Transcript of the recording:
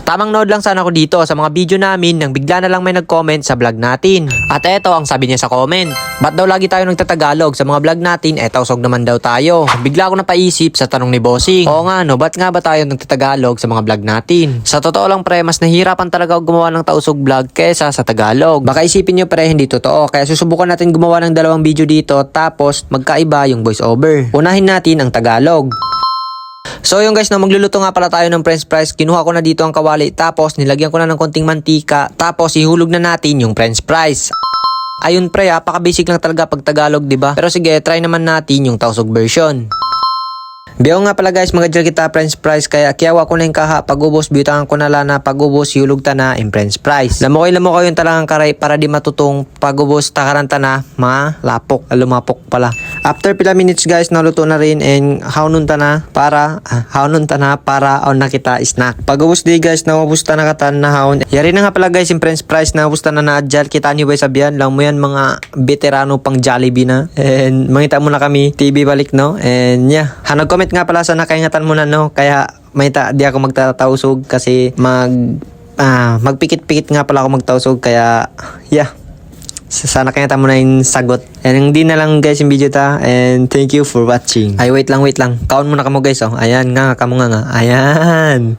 Tamang nood lang sana ako dito sa mga video namin nang bigla na lang may nag-comment sa vlog natin. At eto ang sabi niya sa comment, ba't daw lagi tayo nagtatagalog sa mga vlog natin, tausog naman daw tayo. Bigla ako napaisip sa tanong ni Bossing. Oo nga no, ba't nga ba tayo nagtatagalog sa mga vlog natin? Sa totoo lang pre, mas nahihirapan talaga ako gumawa ng tausog vlog kesa sa Tagalog. Baka isipin nyo pre, hindi totoo. Kaya susubukan natin gumawa ng dalawang video dito tapos magkaiba yung voice over. Unahin natin ang Tagalog. So yung guys, magluluto nga pala tayo ng french fries. Kinuha ko na dito ang kawali tapos nilagyan ko na ng konting mantika tapos ihulog na natin yung french fries. Ayun pre, apaka-basic lang talaga pag Tagalog, 'di ba? Pero sige, try naman natin yung tausog version. Biyaw nga pala guys, mga kita french fries kaya kiyawa ko na yung kaha pagubos biutangan ko na lana pagubos hulog ta na in french fries. Lamoy ko yung talagang karay para di matutong pagubos takaranta na malapok, lumapok pala. After pila minutes guys, naluto na rin and haunon ta na para on nakita snack. Pagubos di guys, nawabusta na katan na haon. Yari na nga pala guys yung french fries na nawabusta na naadjal. Kita niyo ba sabihan lang mo yan mga veterano pang Jollibee na. And mangita muna kami TV balik no. And yeah, nag-comment nga pala sa nakaingatan mo na no, kaya may di ako magtatausog kasi magpikit-pikit nga pala ako magtausog kaya yeah. Sana kaya mo na yung sagot. And hindi na lang guys yung video ta. And thank you for watching. Ay wait lang. Kaon muna kamo guys oh. Ayan nga kamo nga. Ayan.